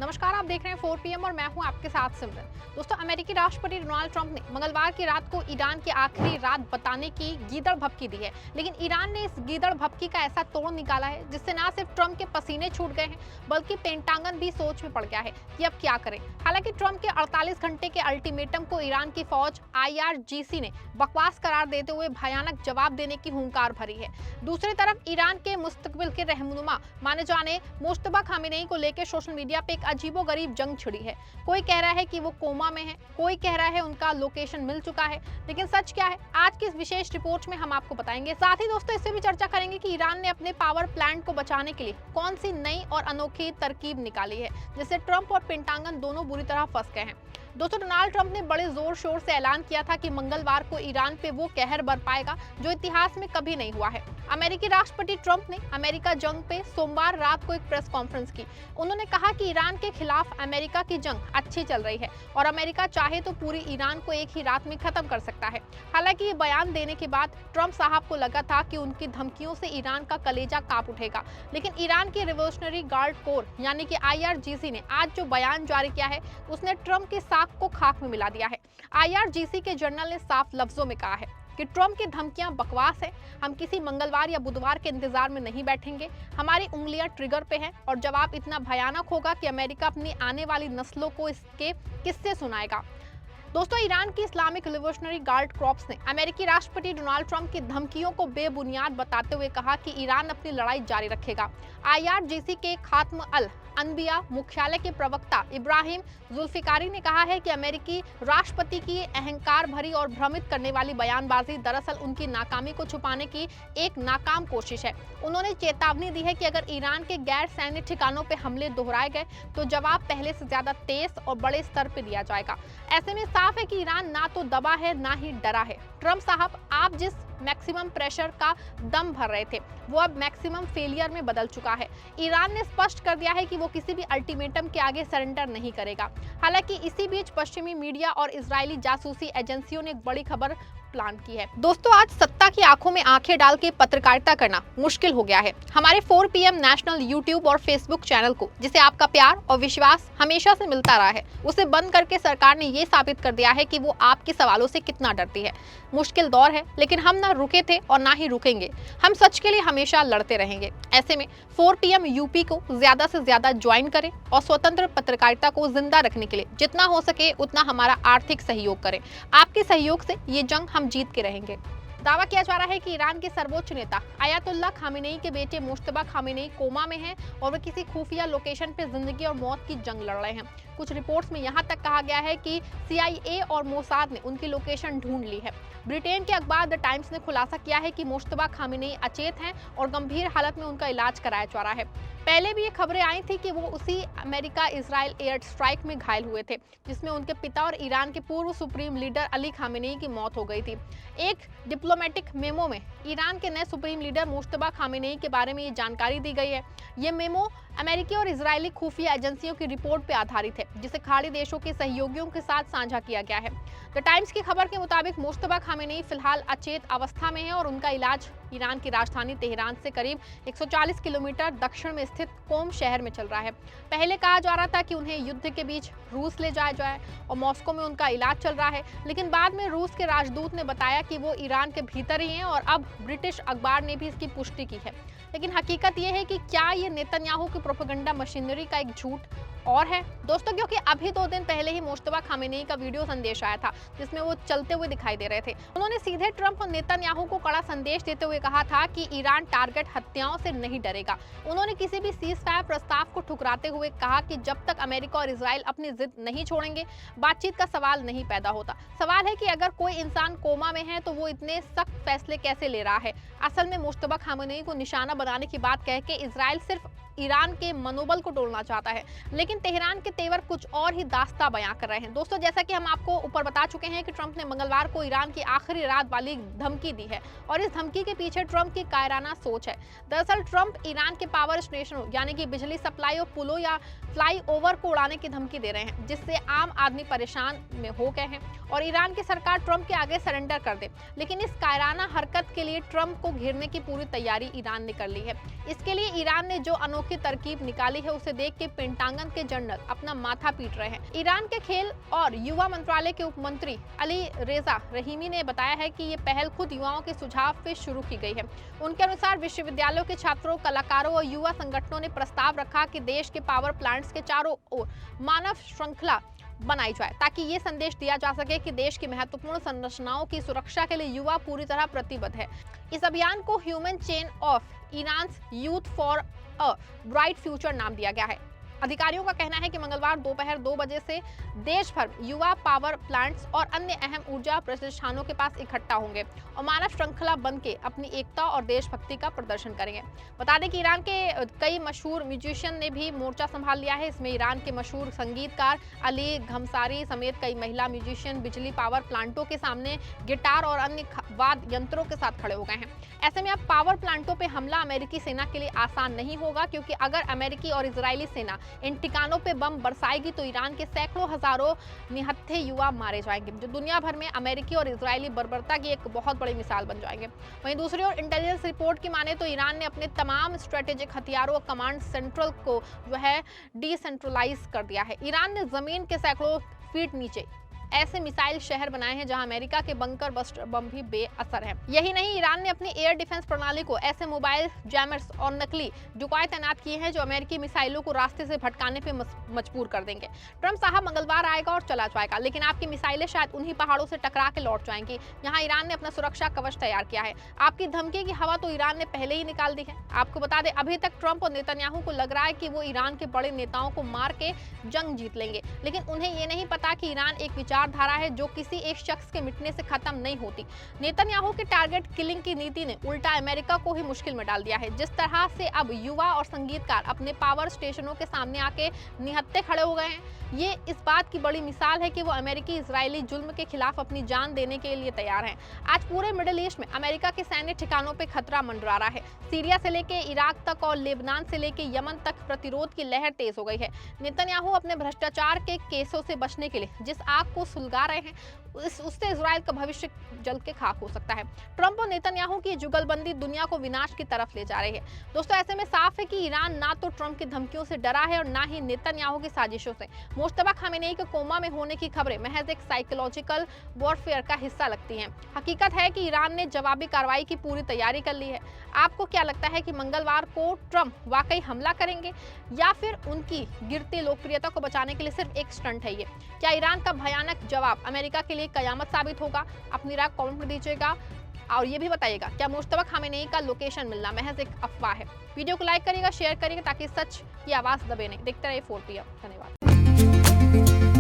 नमस्कार, आप देख रहे हैं 4 PM और मैं हूं आपके साथ सिमरन। दोस्तों, अमेरिकी राष्ट्रपति डोनाल्ड ट्रंप ने मंगलवार की रात को ईरान की आखिरी रात बताने की गीदड़ भभकी दी है। लेकिन ईरान ने इस गीदड़ भभकी का ऐसा तोड़ निकाला है जिससे न सिर्फ ट्रंप के पसीने छूट गए हैं बल्कि पेंटागन भी सोच में पड़ गया है कि अब क्या करें। हालांकि ट्रंप के 48 घंटे के अल्टीमेटम को ईरान की फौज IRGC ने बकवास करार देते हुए भयानक जवाब देने की हुंकार भरी है। दूसरी तरफ ईरान के मुस्तकबिल के रहनुमा माने जाने मुश्तबा खामेनेई को लेकर सोशल मीडिया पे एक अजीबोगरीब जंग छिड़ी है। कोई कह रहा है कि वो कोमा में है, कोई कह रहा है उनका लोकेशन मिल चुका है, लेकिन सच क्या है आज की इस विशेष रिपोर्ट में हम आपको बताएंगे। साथ ही दोस्तों, इससे भी चर्चा करेंगे कि ईरान ने अपने पावर प्लांट को बचाने के लिए कौन सी नई और अनोखी तरकीब निकाली है जिससे ट्रंप और पेंटागन दोनों बुरी तरह फंस गए हैं। दोस्तों, डोनाल्ड ट्रंप ने बड़े जोर शोर से ऐलान किया था कि मंगलवार को ईरान पे वो कहर बरपाएगा जो इतिहास में कभी नहीं हुआ है। अमेरिकी राष्ट्रपति ट्रंप ने अमेरिका जंग पे सोमवार रात को एक प्रेस कॉन्फ्रेंस की। उन्होंने कहा कि ईरान के खिलाफ अमेरिका की जंग अच्छी चल रही है और अमेरिका चाहे तो पूरी ईरान को एक ही रात में खत्म कर सकता है। हालांकि ये बयान देने के बाद ट्रंप साहब को लगा था कि उनकी धमकियों से ईरान का कलेजा कांप उठेगा, लेकिन ईरान की रिवोल्यूशनरी गार्ड कोर यानी कि IRGC ने आज जो बयान जारी किया है उसने ट्रंप के साख को खाक में मिला दिया है। IRGC के जनरल ने साफ लफ्जों में कहा है कि ट्रंप की धमकियां बकवास है। हम किसी मंगलवार या बुधवार के इंतजार में नहीं बैठेंगे। हमारी उंगलियां ट्रिगर पे हैं और जवाब इतना भयानक होगा कि अमेरिका अपनी आने वाली नस्लों को इसके किस्से सुनाएगा। दोस्तों, ईरान की इस्लामिक रिवोल्यूशनरी गार्ड कॉर्प्स ने अमेरिकी राष्ट्रपति डोनाल्ड ट्रंप की धमकियों को बेबुनियाद बताते हुए कहा कि ईरान अपनी लड़ाई जारी रखेगा। IRGC के खात्म अल अनबिया मुख्यालय के प्रवक्ता इब्राहिम जुल्फिकारी ने कहा है कि अमेरिकी राष्ट्रपति की अहंकार भरी और भ्रमित करने वाली बयानबाजी दरअसल उनकी नाकामी को छुपाने की एक नाकाम कोशिश है। उन्होंने चेतावनी दी है कि अगर ईरान के गैर सैन्य ठिकानों पर हमले दोहराए गए तो जवाब पहले से ज्यादा तेज और बड़े स्तर पर दिया जाएगा। ऐसे में साफ है कि ईरान ना तो दबा है ना ही डरा है। ट्रंप साहब, आप जिस मैक्सिमम प्रेशर का दम भर रहे थे वो अब मैक्सिमम फेलियर में बदल चुका है। ईरान ने स्पष्ट कर दिया है कि वो किसी भी अल्टीमेटम के आगे सरेंडर नहीं करेगा। हालांकि इसी बीच पश्चिमी मीडिया और इजरायली जासूसी एजेंसियों ने एक बड़ी खबर प्लान की है। दोस्तों, आज सत्ता की आंखों में आंखें डाल के पत्रकारिता करना मुश्किल हो गया है। हमारे 4 PM नेशनल यूट्यूब और फेसबुक चैनल को, जिसे आपका प्यार और विश्वास हमेशा से मिलता रहा है, उसे बंद करके सरकार ने ये साबित कर दिया है कि वो आपके सवालों से कितना डरती है। मुश्किल दौर है, लेकिन हम ना रुके थे और ना ही रुकेंगे। हम सच के लिए हमेशा लड़ते रहेंगे। ऐसे में 4 PM यूपी को ज्यादा से ज्यादा ज्वाइन करें और स्वतंत्र पत्रकारिता को जिंदा रखने के लिए जितना हो सके उतना हमारा आर्थिक सहयोग करें। आपके सहयोग से ये जंग हम जीत के रहेंगे। दावा किया जा रहा है कि ईरान के सर्वोच्च नेता अयातुल्लाह खामेनेई के बेटे मुश्तबा खामेनेई कोमा में हैं और वे किसी खुफिया लोकेशन पर जिंदगी और मौत की जंग लड़ रहे हैं। कुछ रिपोर्ट्स में यहां तक कहा गया है कि CIA और मोसाद ने उनकी लोकेशन ढूंढ ली है। ब्रिटेन के अखबार द टाइम्स ने खुलासा किया है कि मुश्तबा खामेनेई अचेत हैं और गंभीर हालत में उनका इलाज कराया जा रहा है। पहले भी ये खबरें आई थी कि वो उसी अमेरिका इजराइल एयर स्ट्राइक में घायल हुए थे जिसमें उनके पिता और ईरान के पूर्व सुप्रीम लीडर अली खामेनेई की मौत हो गई थी। एक डिप्लोमेटिक मेमो में ईरान के नए सुप्रीम लीडर मुश्तबा खामेनेई के बारे में ये जानकारी दी गई है। ये मेमो अमेरिकी और इजरायली खुफिया एजेंसियों की रिपोर्ट पर आधारित है जिसे खाड़ी देशों के सहयोगियों के साथ साझा किया गया है। द टाइम्स की खबर के मुताबिक मुश्तबा खामेनेई फिलहाल अचेत अवस्था में है और उनका इलाज ईरान की राजधानी तेहरान से करीब 140 किलोमीटर दक्षिण में स्थित कोम शहर में चल रहा है। पहले कहा जा रहा था कि उन्हें युद्ध के बीच रूस ले जाया जाए और मॉस्को में उनका इलाज चल रहा है, लेकिन बाद में रूस के राजदूत ने बताया कि वो ईरान के भीतर ही हैं और अब ब्रिटिश अखबार ने भी इसकी पुष्टि की है। लेकिन हकीकत ये है कि क्या ये नेतन्याहू की प्रोपेगेंडा मशीनरी का एक झूठ और है दोस्तों, क्योंकि अभी 2 दिन पहले ही मुश्तबा खामेनेई का वीडियो संदेश आया था जिसमें वो चलते हुए दिखाई दे रहे थे। उन्होंने सीधे ट्रंप और नेतन्याहू को कड़ा संदेश देते हुए कहा था कि ईरान टारगेट हत्याओं से नहीं डरेगा। उन्होंने किसी भी सीज फायर प्रस्ताव को ठुकराते हुए कहा कि जब तक अमेरिका और इजराइल अपनी जिद नहीं छोड़ेंगे बातचीत का सवाल नहीं पैदा होता। सवाल है कि अगर कोई इंसान कोमा में है तो वो इतने सख्त फैसले कैसे ले रहा है। असल में मुश्तबा खामेनेई को निशाना बनाने की बात कह के इजराइल सिर्फ ईरान के मनोबल को तोड़ना चाहता है, लेकिन तेहरान के तेवर कुछ और ही दास्ता बयां कर रहे हैं। दोस्तों, जैसा कि हम आपको ऊपर बता चुके हैं कि ट्रंप ने मंगलवार को ईरान की आखिरी रात वाली धमकी दी है और इस धमकी के पीछे ट्रंप की कायराना सोच है। दरअसल ट्रंप ईरान के पावर स्टेशनों यानी कि बिजली सप्लाई और पुलों या फ्लाईओवर को उड़ाने की धमकी दे रहे हैं जिससे आम आदमी परेशान में हो गए हैं और ईरान की सरकार ट्रंप के आगे सरेंडर कर दे। लेकिन इस कायराना हरकत के लिए ट्रंप को घेरने की पूरी तैयारी ईरान ने कर ली है। इसके लिए ईरान ने जो अनोखी अनोखी तरकीब निकाली है उसे देख के पेंटागन के जनरल अपना माथा पीट रहे हैं। ईरान के खेल और युवा मंत्रालय के उप मंत्री अली रेजा रहीमी ने बताया है कि ये पहल खुद युवाओं के सुझाव पे शुरू की गई है। उनके अनुसार विश्वविद्यालयों के छात्रों, कलाकारों और युवा संगठनों ने प्रस्ताव रखा कि देश के पावर प्लांट्स के चारों ओर मानव श्रृंखला बनाई जाए ताकि ये संदेश दिया जा सके कि देश की महत्वपूर्ण संरचनाओं की सुरक्षा के लिए युवा पूरी तरह प्रतिबद्ध है। इस अभियान को human chain of Iran's youth for a bright future नाम दिया गया है। अधिकारियों का कहना है कि मंगलवार दोपहर 2 बजे से देश भर युवा पावर प्लांट्स और अन्य अहम ऊर्जा प्रतिष्ठानों के पास इकट्ठा होंगे और मानव श्रृंखला बन के अपनी एकता और देशभक्ति का प्रदर्शन करेंगे। बता दें कि ईरान के कई मशहूर म्यूजिशियन ने भी मोर्चा संभाल लिया है। इसमें ईरान के मशहूर संगीतकार अली घमसारी समेत कई महिला म्यूजिशियन बिजली पावर प्लांटों के सामने गिटार और अन्य वाद्य यंत्रों के साथ खड़े हो गए हैं। ऐसे में अब पावर प्लांटों पर हमला अमेरिकी सेना के लिए आसान नहीं होगा, क्योंकि अगर अमेरिकी और इजरायली सेना इन ठिकानों पे बम बरसाएगी तो ईरान के सैकड़ों हजारों निहत्थे युवा मारे जाएंगे, जो दुनिया भर में अमेरिकी और इजरायली बर्बरता की एक बहुत बड़ी मिसाल बन जाएंगे। वहीं दूसरी ओर इंटेलिजेंस रिपोर्ट की माने तो ईरान ने अपने तमाम स्ट्रेटेजिक हथियारों और कमांड सेंट्रल को जो है डिसेंट्रलाइज कर दिया है। ईरान ने जमीन के सैकड़ों फीट नीचे ऐसे मिसाइल शहर बनाए हैं जहां अमेरिका के बंकर बस्टर बम भी बेअसर हैं। यही नहीं, ईरान ने अपनी एयर डिफेंस प्रणाली को ऐसे मोबाइल जैमर्स और नकली जुकाए तैनात किए हैं जो अमेरिकी मिसाइलों को रास्ते से भटकाने पे मजबूर कर देंगे। ट्रंप साहब मंगलवार आएगा और चला जाएगा, लेकिन आपकी मिसाइलें शायद उन्हीं पहाड़ों से टकरा के लौट जाएंगी जहाँ ईरान ने अपना सुरक्षा कवच तैयार किया है। आपकी धमकी की हवा तो ईरान ने पहले ही निकाल दी है। आपको बता दें, अभी तक ट्रंप और नेतन्याहू को लग रहा है कि वो ईरान के बड़े नेताओं को मार के जंग जीत लेंगे, लेकिन उन्हें ये नहीं पता कि ईरान एक विचारधारा है जो किसी एक शख्स के मिटने से खत्म नहीं होती। नेतन्याहू के टारगेट किलिंग की नीति ने उल्टा अमेरिका को ही मुश्किल में डाल दिया है। जिस तरह से अब युवा और संगीतकार अपने पावर स्टेशनों के सामने आके निहत्थे खड़े हो गए हैं, ये इस बात की बड़ी मिसाल है कि वो अमेरिकी इजरायली जुल्म के खिलाफ अपनी जान देने के लिए तैयार हैं। आज पूरे मिडिल ईस्ट में अमेरिका के सैन्य ठिकानों पे खतरा मंडरा रहा है। सीरिया से लेके इराक तक और लेबनान से लेके यमन तक प्रतिरोध की लहर तेज हो गई है। नेतन्याहू अपने भ्रष्टाचार के केसों से बचने के लिए जिस आग को सुलगा रहे हैं, उससे इजराइल का भविष्य जल के खाक हो सकता है। ट्रंप और नेतन्याहू की जुगलबंदी दुनिया को विनाश की तरफ ले जा रही है। दोस्तों, ऐसे में साफ है कि ईरान ना तो ट्रंप की धमकियों से डरा है और ना ही नेतन्याहू की साजिशों से। मुश्तबा खामेनेई के कोमा में होने की खबरें महज एक साइकोलॉजिकल वॉरफेयर का हिस्सा लगती हैं। हकीकत है कि ईरान ने जवाबी कार्रवाई की पूरी तैयारी कर ली है। आपको क्या लगता है कि मंगलवार को ट्रंप वाकई हमला करेंगे या फिर उनकी गिरती लोकप्रियता को बचाने के लिए सिर्फ एक स्टंट है ये? क्या ईरान का भयानक जवाब अमेरिका के लिए कयामत साबित होगा? अपनी राय कमेंट में दीजिएगा और ये भी बताइएगा क्या मुश्तबा खामेनेई का लोकेशन मिलना महज एक अफवाह है? वीडियो को लाइक करिएगा, शेयर करिएगा ताकि सच की आवाज दबे नहीं। देखते रहिए 4PM। धन्यवाद।